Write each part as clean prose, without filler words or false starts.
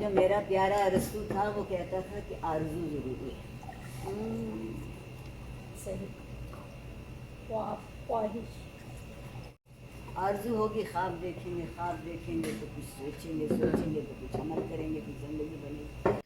جو میرا پیارا رسول تھا وہ کہتا تھا کہ آرزو ضروری ہے. صحیح. خواہش. آرزو ہوگی خواب دیکھیں گے، خواب دیکھیں گے تو کچھ سوچیں گے، سوچیں گے تو کچھ عمل کریں گے تو زندگی بنے گی.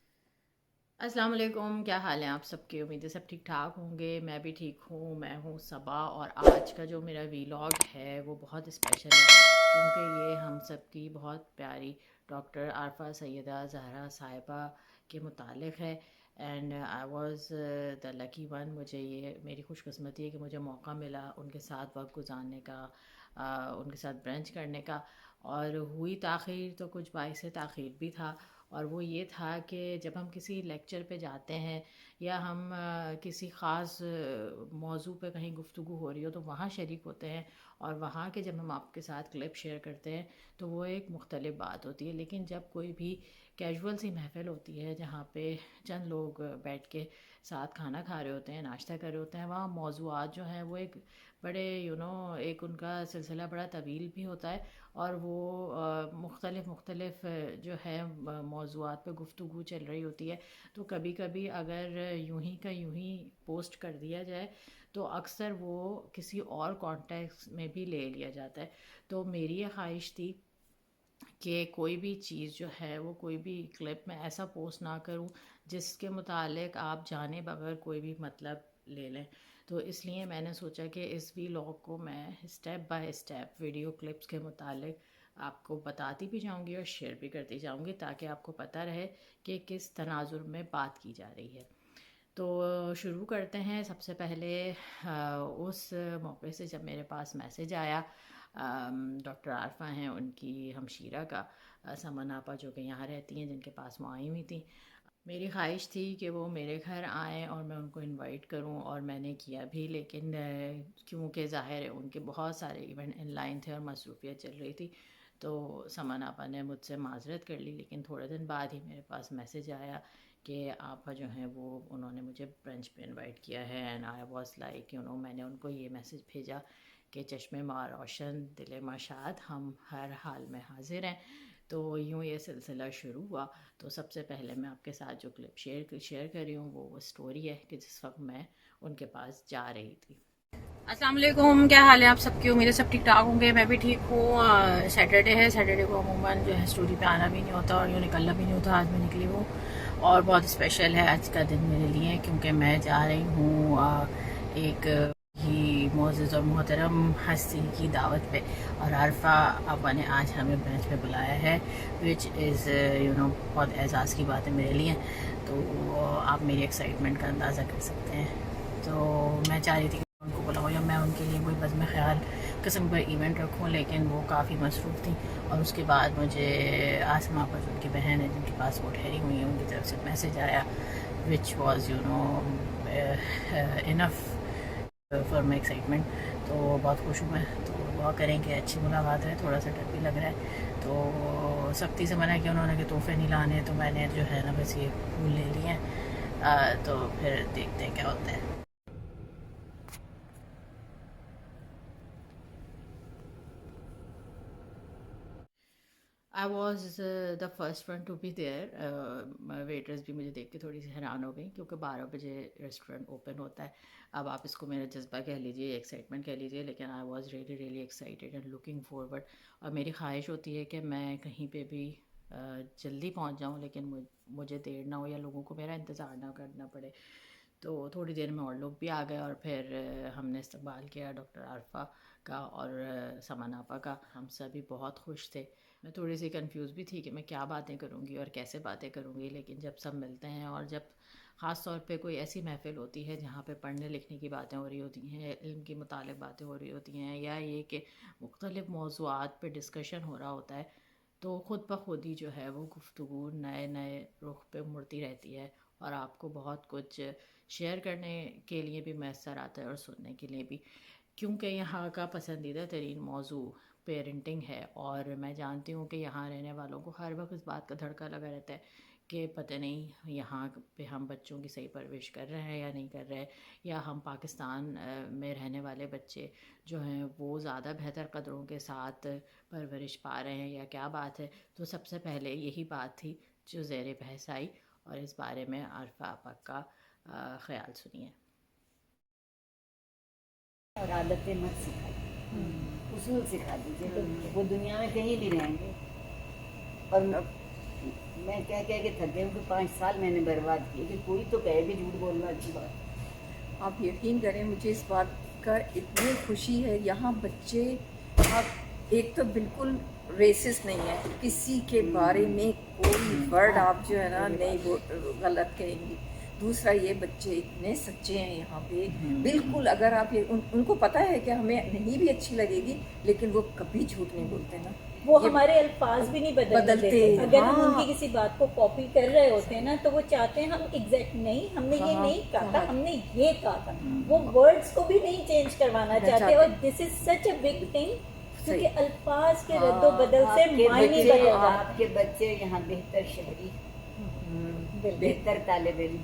السلام علیکم، کیا حال ہیں آپ سب کے؟ امید ہے سب ٹھیک ٹھاک ہوں گے. میں بھی ٹھیک ہوں. میں ہوں صبا، اور آج کا جو میرا ویلاگ ہے وہ بہت اسپیشل ہے کیونکہ یہ ہم سب کی بہت پیاری ڈاکٹر عارفہ سیدہ زہرا صاحبہ کے متعلق ہے. And I was the lucky one. مجھے یہ میری خوش قسمتی ہے کہ مجھے موقع ملا ان کے ساتھ وقت گزارنے کا، ان کے ساتھ برنچ کرنے کا. اور ہوئی تاخیر تو کچھ باعث تاخیر بھی تھا، اور وہ یہ تھا کہ جب ہم کسی لیکچر پہ جاتے ہیں یا ہم کسی خاص موضوع پہ کہیں گفتگو ہو رہی ہو تو وہاں شریک ہوتے ہیں، اور وہاں کے جب ہم آپ کے ساتھ کلپ شیئر کرتے ہیں تو وہ ایک مختلف بات ہوتی ہے. لیکن جب کوئی بھی کیجول سی محفل ہوتی ہے جہاں پہ چند لوگ بیٹھ کے ساتھ کھانا کھا رہے ہوتے ہیں، ناشتہ کر رہے ہوتے ہیں، وہاں موضوعات جو ہیں وہ ایک بڑے ایک ان کا سلسلہ بڑا طویل بھی ہوتا ہے، اور وہ مختلف جو ہے موضوعات پہ گفتگو چل رہی ہوتی ہے. تو کبھی کبھی اگر یوں ہی کا یوں ہی پوسٹ کر دیا جائے تو اکثر وہ کسی اور کانٹیکس میں بھی لے لیا جاتا ہے. تو میری یہ خواہش تھی کہ کوئی بھی چیز جو ہے وہ کوئی بھی کلپ میں ایسا پوسٹ نہ کروں جس کے متعلق آپ جانے بغیر کوئی بھی مطلب لے لیں. تو اس لیے میں نے سوچا کہ اس ویلاگ کو میں step by step video clips کے متعلق آپ کو بتاتی بھی جاؤں گی اور شیئر بھی کرتی جاؤں گی تاکہ آپ کو پتہ رہے کہ کس تناظر میں بات کی جا رہی ہے. تو شروع کرتے ہیں. سب سے پہلے اس موقع سے جب میرے پاس میسج آیا ڈاکٹر عارفہ ہیں ان کی ہمشیرہ کا، سمن آپا، جو کہ یہاں رہتی ہیں، جن کے پاس وہ آئی ہوئی تھیں. میری خواہش تھی کہ وہ میرے گھر آئیں اور میں ان کو انوائٹ کروں، اور میں نے کیا بھی. لیکن کیونکہ ظاہر ہے ان کے بہت سارے ایونٹ ان لائن تھے اور مصروفیت چل رہی تھی، تو سمن آپا نے مجھ سے معذرت کر لی. لیکن تھوڑے دن بعد ہی میرے پاس میسج آیا کہ آپا جو ہیں وہ انہوں نے مجھے برنچ پہ انوائٹ کیا ہے. اینڈ آئی واز لائک میں نے ان کو یہ میسج بھیجا کہ چشمے ماں روشن دل ماں شاد، ہم ہر حال میں حاضر ہیں. تو یوں یہ سلسلہ شروع ہوا. تو سب سے پہلے میں آپ کے ساتھ جو کلپ شیئر کر رہی ہوں وہ اسٹوری ہے کہ جس وقت میں ان کے پاس جا رہی تھی. السلام علیکم، کیا حال ہے آپ سب کی؟ امید ہے سب ٹھیک ٹھاک ہوں گے. میں بھی ٹھیک ہوں. سیٹرڈے ہے. سیٹرڈے کو عموماً جو ہے اسٹوری پہ آنا بھی نہیں ہوتا اور یوں نکلنا بھی نہیں ہوتا. آج میں نکلی ہوں اور بہت اسپیشل ہے آج کا دن میرے لیے، کیونکہ میں جا رہی ہوں ایک ہی معزز اور محترم ہستی کی دعوت پہ، اور عارفہ آپا نے آج ہمیں برنچ پہ بلایا ہے، وچ از بہت اعزاز کی بات ہے میرے لیے. تو آپ میری ایکسائٹمنٹ کا اندازہ کر سکتے ہیں. تو میں چاہ رہی تھی کہ ان کو بلاؤں یا میں ان کے لیے کوئی بزم خیال قسم کا ایونٹ رکھوں، لیکن وہ کافی مصروف تھیں. اور اس کے بعد مجھے آسما پر جو ان کی بہن ہے جن کے پاس وہ ٹھہری ہوئی ہیں ان کی طرف سے میسج آیا which was enough for my excitement. تو بہت خوش ہوں میں. تو دعا کریں کہ اچھی ملاقات ہے. تھوڑا سا ڈر بھی لگ رہا ہے، تو سختی سے منع کیا انہوں نے کہ تحفے نہیں لانے، تو میں نے جو ہے نا بس یہ پھول لے لیے ہیں. تو پھر دیکھتے ہیں کیا ہوتا ہے. I was the first one to be there. Waiters بھی مجھے دیکھ کے تھوڑی سی حیران ہو گئی کیونکہ 12 بجے ریسٹورینٹ اوپن ہوتا ہے. اب آپ اس کو میرا جذبہ کہہ لیجیے، ایکسائٹمنٹ کہہ لیجیے، لیکن I was really excited and looking forward. اور میری خواہش ہوتی ہے کہ میں کہیں پہ بھی جلدی پہنچ جاؤں، لیکن مجھے دیر نہ ہو یا لوگوں کو میرا انتظار نہ کرنا پڑے. تو تھوڑی دیر میں اور لوگ بھی آ گئے، اور پھر ہم نے استقبال کیا ڈاکٹر عارفہ کا اور سمن آپا کا. ہم سبھی بہت خوش تھے. میں تھوڑی سی کنفیوز بھی تھی کہ میں کیا باتیں کروں گی اور کیسے باتیں کروں گی، لیکن جب سب ملتے ہیں اور جب خاص طور پہ کوئی ایسی محفل ہوتی ہے جہاں پہ پڑھنے لکھنے کی باتیں ہو رہی ہوتی ہیں، علم کی متعلق باتیں ہو رہی ہوتی ہیں، یا یہ کہ مختلف موضوعات پہ ڈسکشن ہو رہا ہوتا ہے، تو خود بخود ہی جو ہے وہ گفتگو نئے رخ پہ مڑتی رہتی ہے، اور آپ کو بہت کچھ شیئر کرنے کے لیے بھی میسر آتا ہے اور سننے کے لیے بھی. کیونکہ یہاں کا پسندیدہ ترین موضوع پیرنٹنگ ہے، اور میں جانتی ہوں کہ یہاں رہنے والوں کو ہر وقت اس بات کا دھڑکا لگا رہتا ہے کہ پتہ نہیں یہاں پہ ہم بچوں کی صحیح پرورش کر رہے ہیں یا نہیں کر رہے، یا ہم پاکستان میں رہنے والے بچے جو ہیں وہ زیادہ بہتر قدروں کے ساتھ پرورش پا رہے ہیں یا کیا بات ہے۔ تو سب سے پہلے یہی بات تھی جو زیر بحث آئی، اور اس بارے میں عارفہ آپا کا خیال سنیے۔ اور عادتیں مت سکھائیے، اصول سکھا دیجیے، وہ دنیا میں کہیں بھی رہیں گے۔ اور میں کہہ کے تھک گئی ہوں کہ 5 سال میں نے برباد کیے، کہ کوئی تو کہے کہ جھوٹ بولنا اچھی بات۔ آپ یقین کریں مجھے اس بات کا اتنی خوشی ہے، یہاں بچے آپ ایک تو بالکل ریسسٹ نہیں ہے، کسی کے بارے میں کوئی ورڈ آپ جو ہے نا نہیں غلط کہیں گی۔ دوسرا یہ بچے اتنے سچے ہیں یہاں پہ، بالکل اگر آپ یہ ان کو پتہ ہے کہ ہمیں نہیں بھی اچھی لگے گی لیکن وہ کبھی جھوٹ نہیں بولتے نا، وہ ہمارے الفاظ بھی نہیں بدلتے۔ اگر ہم ان کی کسی بات کو کاپی کر رہے ہوتے ہیں نا تو وہ چاہتے ہیں ہم ایگزیکٹ نہیں، ہم نے یہ نہیں کہا تھا، ہم نے یہ کہا تھا، وہ ورڈز کو بھی نہیں چینج کروانا چاہتے، اور دس از سچ اے بگ تھنگ، کیونکہ الفاظ کے رد و بدل سے معنی بدل جاتے ہیں۔ آپ کے بچے یہاں بہتر شہری، بہتر طالب علم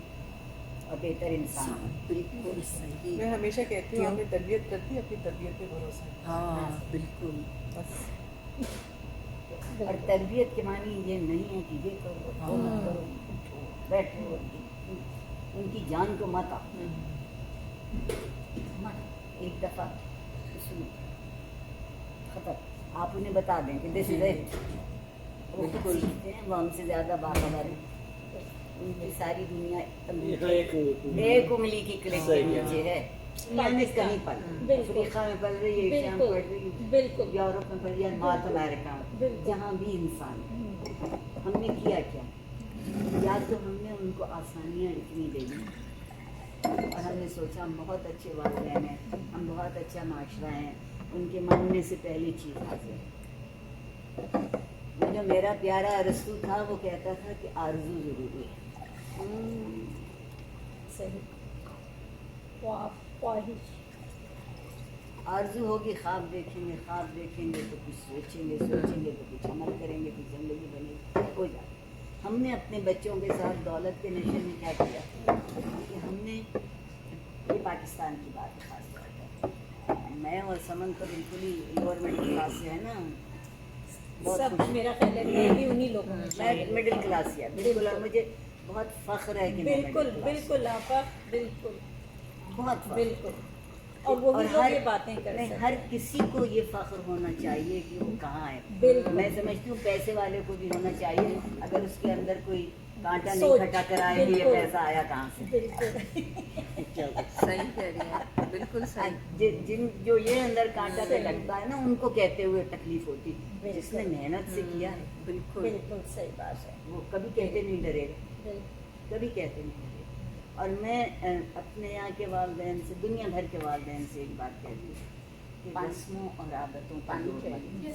اور بہتر انسان۔ بالکل صحیح۔ میں ہمیشہ کہتی ہوں اپنی تربیت کرتی اپنی تربیت پہ بھروسہ ہے۔ ہاں بالکل، بس اور تربیت کے معنی یہ نہیں ہے کہ یہ کرو وہ مت کرو، اٹھو بیٹھو، ان کی جان کو مت آؤ، ایک دفعہ ختم، آپ انہیں بتا دیں کہ دس از اٹ، وہ خود سیکھتے ہیں، وہ ہم سے زیادہ باخبر ہیں۔ ان کی ساری دنیا ایک انگلی کی کلک کے نیچے ہے، یعنی کہیں پر افریقہ میں پڑھ رہی ہے، ایشیا میں پڑھ رہی ہے، بالکل یورپ میں پڑھ رہی ہے، نارتھ امریکہ میں، جہاں بھی انسان ہے۔ ہم نے کیا کیا؟ یا تو ہم نے ان کو آسانیاں اتنی دے دی، اور ہم نے سوچا ہم بہت اچھے والدین ہیں، ہم بہت اچھا معاشرہ ہیں، ان کے مانگنے سے پہلی چیز حاضر ہے۔ وہ جو میرا پیارا ارسطو تھا وہ کہتا تھا کہ آرزو ضروری ہے۔ صحیح، خواہش، آرزو ہوگی، خواب دیکھیں گے، خواب دیکھیں گے تو کچھ سوچیں گے، سوچیں گے تو کچھ عمل کریں گے، تو زندگی بنے گی، ہو جائے۔ ہم نے اپنے بچوں کے ساتھ دولت کے نشے میں کیا کیا کہ ہم نے، یہ پاکستان کی بات ہے خاص طور پر، میں اور سمن تو بالکل ہی لوور مڈل کلاس سے ہے نا، سب میرا خیال ہے میں بھی انہی لوگوں میں میں مڈل کلاس ہے بالکل، اور مجھے بہت فخر ہے کہ میں بالکل middle class بالکل آپا، بالکل بہت فخر۔ بالکل، اور وہی لوگ یہ باتیں کر نہیں، سکتے ہر کسی کو یہ فخر ہونا چاہیے کہ وہ کہاں ہے۔ بالکل۔ میں سمجھتی ہوں پیسے والے کو بھی ہونا چاہیے، اگر اس کے اندر کوئی کانٹا سوچ، نہیں کھٹا کر آئے کہ یہ بالکل۔ پیسہ آیا کہاں سے۔ بالکل صحیح کہہ رہی ہیں، بالکل صحیح۔ جن جو یہ اندر کانٹا پہ لگتا ہے نا ان کو کہتے ہوئے تکلیف ہوتی، جس نے محنت سے کیا ہے بالکل بالکل صحیح بات ہے، وہ کبھی کہتے نہیں ڈرے گا، کبھی کہتے نہیں ڈرے گا۔ اور میں اپنے یہاں کے والدین سے، دنیا بھر کے والدین سے ایک بات کہتی ہوں کہ رسموں اور عادتوں پر زور مت دیں۔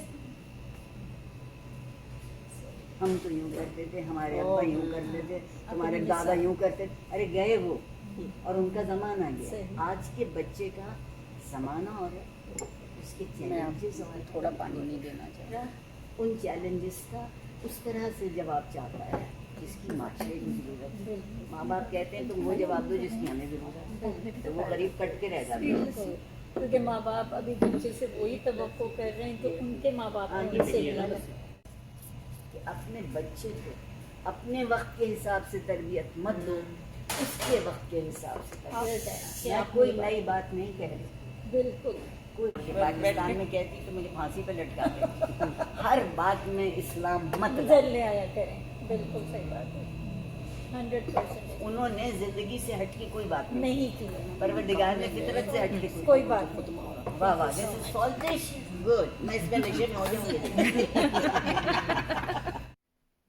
ہم تو یوں کرتے تھے، ہمارے ابا یوں کرتے تھے، ہمارے دادا یوں کرتے تھے، ارے گئے وہ، اور ان کا زمانہ گیا۔ آج کے بچے کا زمانہ اور اس کے چیلنجز، اور تھوڑا پانی نہیں دینا چاہیے۔ ان چیلنجز کا اس طرح سے جواب چاہتا ہے جس کی معاشرے کی ضرورت ہے۔ ماں باپ کہتے ہیں تم وہ جواب دو جس کی ہمیں ضرورت ہے، تو وہ غریب کٹ کے رہ جاتے ہیں۔ بالکل، کیونکہ ماں باپ ابھی بچے سے وہی توقع کر رہے ہیں تو ان کے ماں باپ نے ان سے لیا ہے کہ اپنے بچے کو اپنے وقت کے حساب سے تربیت مت دو، اس کے وقت کے حساب سے تربیت۔ میں کوئی نئی بات نہیں کہہ رہی، بالکل کوئی پاکستان میں کہتی تو مجھے پھانسی پہ لٹکا دے، ہر بات میں اسلام مت گزر لے آیا کریں، بالکل صحیح بات ہے، 100% انہوں نے زندگی سے ہٹ کے کوئی بات نہیں کی، پروردگار نے فطرت سے ہٹ کے کوئی بات نہیں۔ واہ واہ، دس از سالٹش گڈ، میں اس کا نشے میں ہو جاؤں گی۔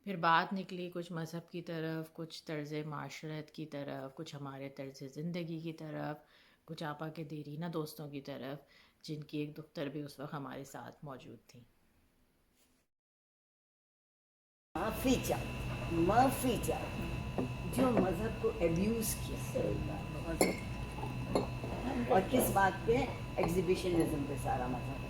پھر بات نکلی کچھ مذہب کی طرف، کچھ طرز معاشرت کی طرف، کچھ ہمارے طرز زندگی کی طرف، کچھ آپا کے دیرینہ دوستوں کی طرف، جن کی ایک دختر بھی اس وقت ہمارے ساتھ موجود تھیں۔ معافی چاہ جو مذہب کو ایبیوز کیا، اور کس بات پہ؟ ایگزیبیشنزم پہ سارا مذہب ہے۔